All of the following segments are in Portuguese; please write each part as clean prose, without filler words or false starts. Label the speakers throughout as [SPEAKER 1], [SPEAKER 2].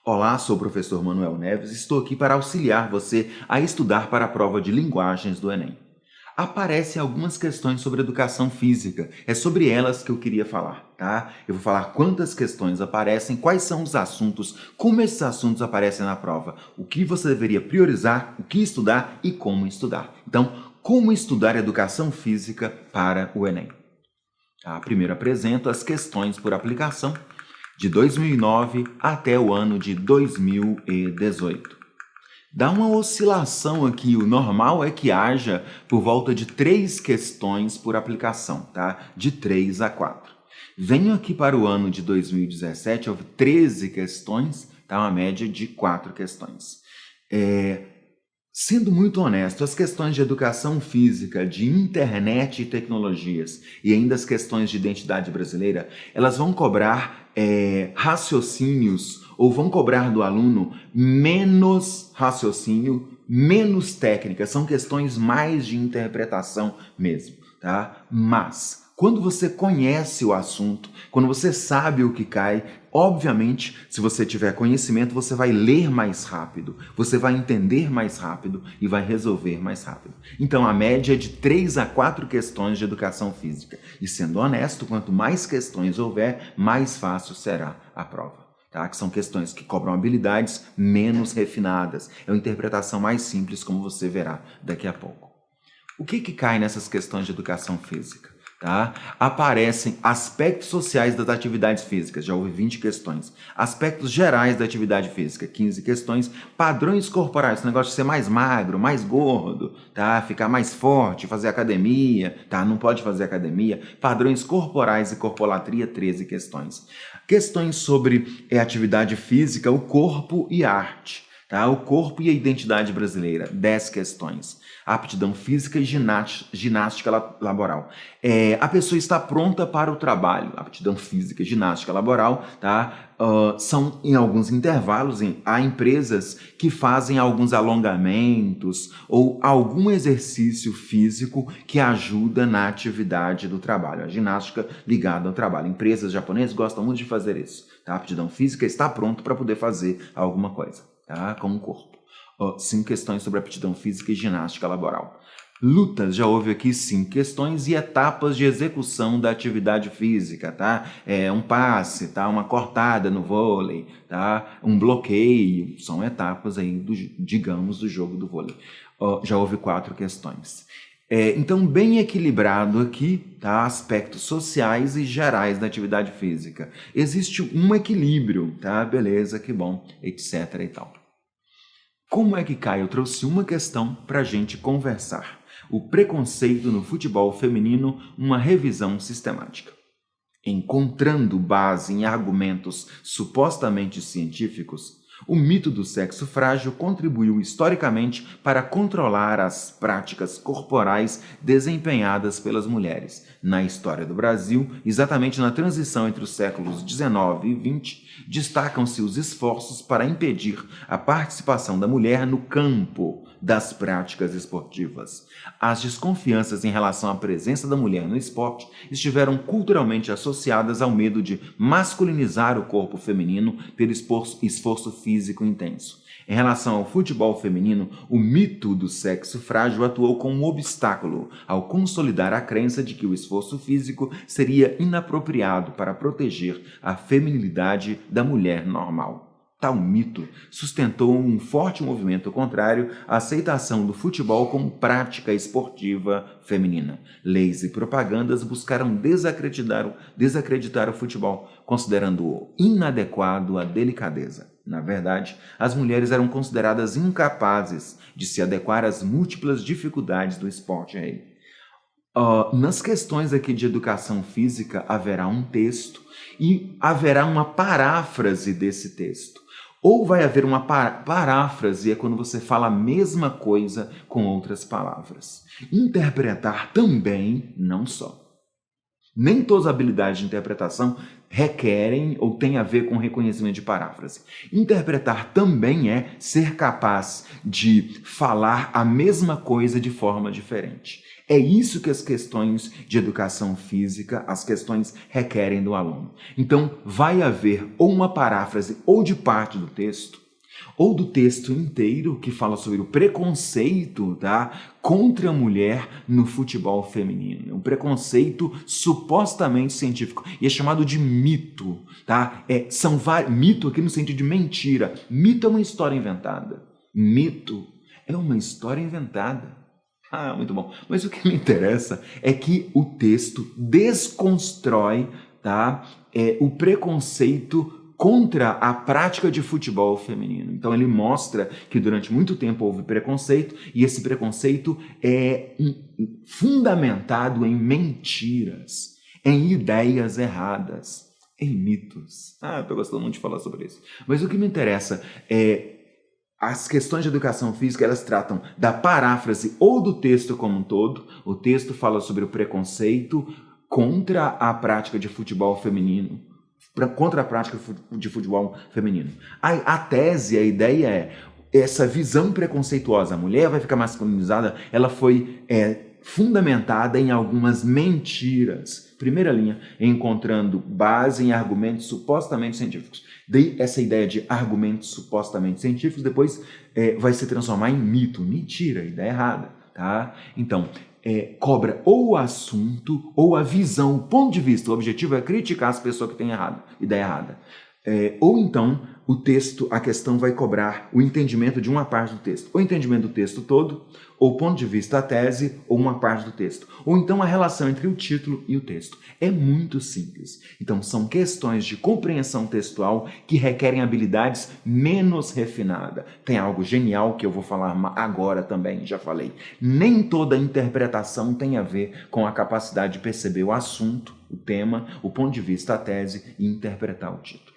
[SPEAKER 1] Olá, sou o professor Manuel Neves e estou aqui para auxiliar você a estudar para a prova de linguagens do Enem. Aparecem algumas questões sobre educação física, é sobre elas que eu queria falar, tá? Eu vou falar quantas questões aparecem, quais são os assuntos, como esses assuntos aparecem na prova, o que você deveria priorizar, o que estudar e como estudar. Então, como estudar educação física para o Enem? Primeiro apresento as questões por aplicação de 2009 até o ano de 2018. Dá uma oscilação aqui, o normal é que haja por volta de 3 questões por aplicação, tá? De 3 a 4. Venho aqui para o ano de 2017, houve 13 questões, tá? Uma média de 4 questões. Sendo muito honesto, as questões de educação física, de internet e tecnologias e ainda as questões de identidade brasileira, elas vão cobrar raciocínios ou vão cobrar do aluno menos raciocínio, menos técnica, são questões mais de interpretação mesmo, tá? Mas quando você conhece o assunto, quando você sabe o que cai, obviamente, se você tiver conhecimento, você vai ler mais rápido, você vai entender mais rápido e vai resolver mais rápido. Então, a média é de 3 a 4 questões de educação física. E sendo honesto, quanto mais questões houver, mais fácil será a prova. Tá? Que são questões que cobram habilidades menos refinadas. É uma interpretação mais simples, como você verá daqui a pouco. O que cai nessas questões de educação física? Tá? Aparecem aspectos sociais das atividades físicas, já houve 20 questões. Aspectos gerais da atividade física, 15 questões. Padrões corporais, esse negócio de ser mais magro, mais gordo, tá? Ficar mais forte, fazer academia, tá? Não pode fazer academia. Padrões corporais e corpolatria, 13 questões. Questões sobre atividade física, o corpo e arte. Tá? O corpo e a identidade brasileira, 10 questões. Aptidão física e ginástica laboral. A pessoa está pronta para o trabalho. Aptidão física e ginástica laboral, tá? São em alguns intervalos, há empresas que fazem alguns alongamentos ou algum exercício físico que ajuda na atividade do trabalho. A ginástica ligada ao trabalho. Empresas japonesas gostam muito de fazer isso. Tá? A aptidão física está pronto para poder fazer alguma coisa. Tá? Com o corpo. 5 questões sobre aptidão física e ginástica laboral. Lutas, já houve aqui 5 questões e etapas de execução da atividade física, tá? Um passe, tá? Uma cortada no vôlei, tá? Um bloqueio, são etapas aí, do jogo do vôlei. Já houve 4 questões. Então, bem equilibrado aqui, tá? Aspectos sociais e gerais da atividade física. Existe um equilíbrio, tá? Beleza, que bom, etc e tal. Como é que cai? Eu trouxe uma questão para a gente conversar. O preconceito no futebol feminino, uma revisão sistemática. Encontrando base em argumentos supostamente científicos, o mito do sexo frágil contribuiu historicamente para controlar as práticas corporais desempenhadas pelas mulheres. Na história do Brasil, exatamente na transição entre os séculos XIX e XX, destacam-se os esforços para impedir a participação da mulher no campo das práticas esportivas. As desconfianças em relação à presença da mulher no esporte estiveram culturalmente associadas ao medo de masculinizar o corpo feminino pelo esforço físico intenso. Em relação ao futebol feminino, o mito do sexo frágil atuou como um obstáculo ao consolidar a crença de que o esforço físico seria inapropriado para proteger a feminilidade da mulher normal. Tal mito sustentou um forte movimento contrário à aceitação do futebol como prática esportiva feminina. Leis e propagandas buscaram desacreditar o futebol, considerando-o inadequado à delicadeza. Na verdade, as mulheres eram consideradas incapazes de se adequar às múltiplas dificuldades do esporte rei. Nas questões aqui de educação física, haverá um texto e haverá uma paráfrase desse texto. Ou vai haver uma paráfrase, é quando você fala a mesma coisa com outras palavras. Interpretar também, não só. Nem todas as habilidades de interpretação requerem ou têm a ver com reconhecimento de paráfrase. Interpretar também é ser capaz de falar a mesma coisa de forma diferente. É isso que as questões de educação física, as questões requerem do aluno. Então, vai haver ou uma paráfrase ou de parte do texto, ou do texto inteiro, que fala sobre o preconceito, tá, contra a mulher no futebol feminino. Um preconceito supostamente científico. E é chamado de mito. Tá? Mito aqui no sentido de mentira. Mito é uma história inventada. Mito é uma história inventada. Ah, muito bom. Mas o que me interessa é que o texto desconstrói, tá, o preconceito contra a prática de futebol feminino. Então ele mostra que durante muito tempo houve preconceito e esse preconceito é fundamentado em mentiras, em ideias erradas, em mitos. Ah, eu estou gostando muito de falar sobre isso. Mas o que me interessa é as questões de educação física, elas tratam da paráfrase ou do texto como um todo. O texto fala sobre o preconceito contra a prática de futebol feminino, contra a prática de futebol feminino. A tese, a ideia é essa visão preconceituosa, a mulher vai ficar masculinizada, ela foi fundamentada em algumas mentiras. Primeira linha, encontrando base em argumentos supostamente científicos. Daí essa ideia de argumentos supostamente científicos depois vai se transformar em mito, mentira, ideia errada. Tá? Então, cobra ou o assunto ou a visão, o ponto de vista. O objetivo é criticar as pessoas que têm ideia errada. Ou então, o texto, a questão vai cobrar o entendimento de uma parte do texto. Ou o entendimento do texto todo, ou o ponto de vista, a tese, ou uma parte do texto. Ou então a relação entre o título e o texto. É muito simples. Então, são questões de compreensão textual que requerem habilidades menos refinadas. Tem algo genial que eu vou falar agora também, já falei. Nem toda interpretação tem a ver com a capacidade de perceber o assunto, o tema, o ponto de vista, a tese e interpretar o título.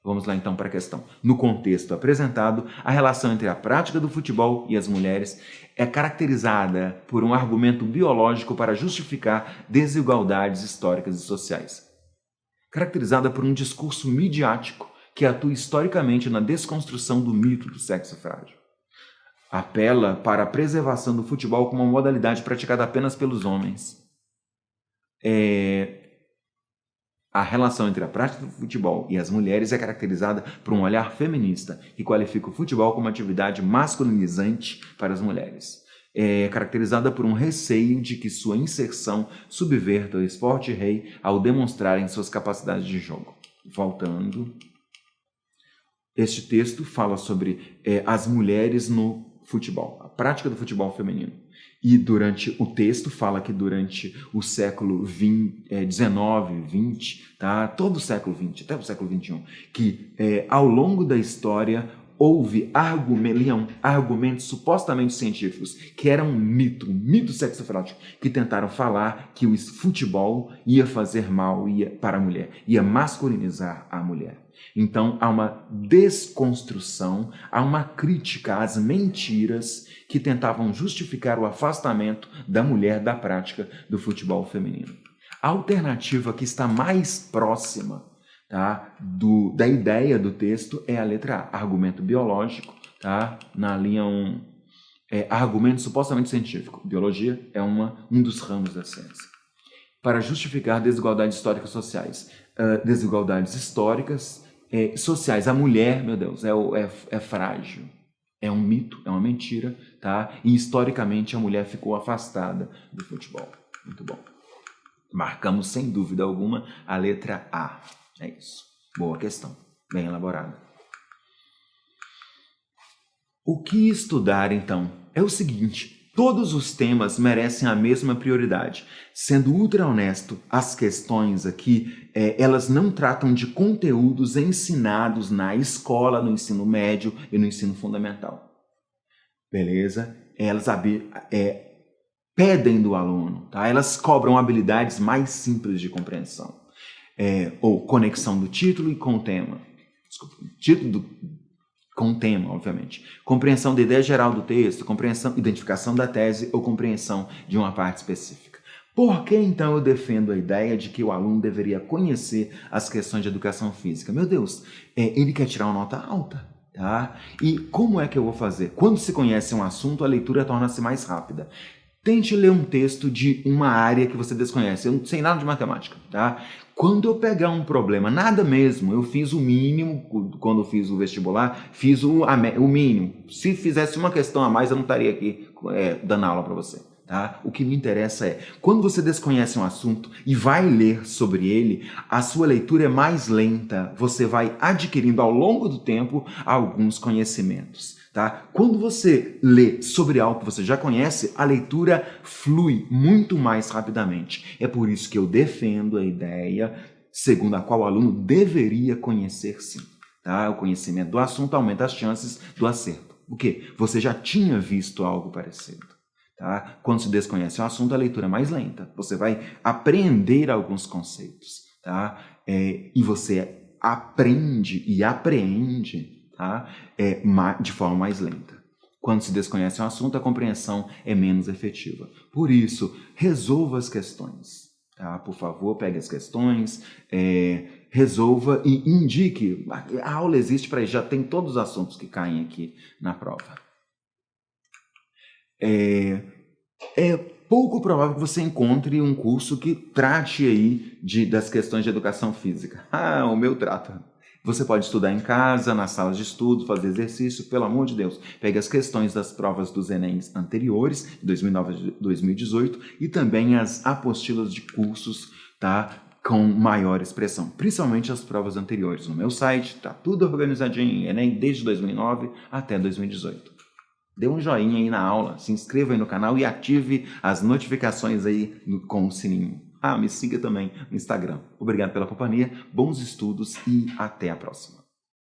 [SPEAKER 1] Vamos lá então para a questão. No contexto apresentado, a relação entre a prática do futebol e as mulheres é caracterizada por um argumento biológico para justificar desigualdades históricas e sociais. Caracterizada por um discurso midiático que atua historicamente na desconstrução do mito do sexo frágil. Apela para a preservação do futebol como uma modalidade praticada apenas pelos homens. A relação entre a prática do futebol e as mulheres é caracterizada por um olhar feminista que qualifica o futebol como atividade masculinizante para as mulheres. É caracterizada por um receio de que sua inserção subverta o esporte rei ao demonstrarem suas capacidades de jogo. Voltando, este texto fala sobre as mulheres no futebol, a prática do futebol feminino. E durante o texto fala que durante o século XIX, XX, tá? Todo o século XX, até o século XXI, que ao longo da história houve argumentos supostamente científicos que eram um mito sexofrágil, que tentaram falar que o futebol ia fazer mal para a mulher, ia masculinizar a mulher. Então, há uma desconstrução, há uma crítica às mentiras que tentavam justificar o afastamento da mulher da prática do futebol feminino. A alternativa que está mais próxima, tá, da ideia do texto é a letra A, argumento biológico, tá, na linha 1, argumento supostamente científico. Biologia é um dos ramos da ciência. Para justificar desigualdades históricas sociais. Desigualdades históricas sociais. A mulher, meu Deus, é frágil. É um mito, é uma mentira, tá? E historicamente a mulher ficou afastada do futebol. Muito bom. Marcamos sem dúvida alguma a letra A. É isso. Boa questão. Bem elaborada. O que estudar, então? É o seguinte: todos os temas merecem a mesma prioridade. Sendo ultra honesto, as questões aqui, elas não tratam de conteúdos ensinados na escola, no ensino médio e no ensino fundamental. Beleza? Elas pedem do aluno, tá? Elas cobram habilidades mais simples de compreensão. Ou conexão do título e com o tema. Desculpa, com o tema, obviamente. Compreensão da ideia geral do texto, identificação da tese ou compreensão de uma parte específica. Por que então eu defendo a ideia de que o aluno deveria conhecer as questões de educação física? Meu Deus, ele quer tirar uma nota alta, tá? E como é que eu vou fazer? Quando se conhece um assunto, a leitura torna-se mais rápida. Tente ler um texto de uma área que você desconhece. Eu não sei nada de matemática, tá? Quando eu pegar um problema, nada mesmo, eu fiz o mínimo, quando eu fiz o vestibular, fiz o mínimo. Se fizesse uma questão a mais, eu não estaria aqui dando aula para você. Tá? O que me interessa é, quando você desconhece um assunto e vai ler sobre ele, a sua leitura é mais lenta, você vai adquirindo ao longo do tempo alguns conhecimentos. Tá? Quando você lê sobre algo que você já conhece, a leitura flui muito mais rapidamente. É por isso que eu defendo a ideia segundo a qual o aluno deveria conhecer sim. Tá? O conhecimento do assunto aumenta as chances do acerto. O quê? Você já tinha visto algo parecido. Tá? Quando se desconhece um assunto, a leitura é mais lenta. Você vai aprender alguns conceitos. Tá? E você aprende e apreende, tá? De forma mais lenta. Quando se desconhece um assunto, a compreensão é menos efetiva. Por isso, resolva as questões. Tá? Por favor, pegue as questões, resolva e indique. A aula existe para isso, já tem todos os assuntos que caem aqui na prova. É pouco provável que você encontre um curso que trate aí das questões de educação física. O meu trata. Você pode estudar em casa, nas salas de estudo, fazer exercício, pelo amor de Deus. Pegue as questões das provas dos Enems anteriores, 2009 e 2018, e também as apostilas de cursos, tá? Com maior expressão, principalmente as provas anteriores. No meu site, tá tudo organizadinho, Enem desde 2009 até 2018. Dê um joinha aí na aula, se inscreva aí no canal e ative as notificações aí com o sininho. Me siga também no Instagram. Obrigado pela companhia, bons estudos e até a próxima.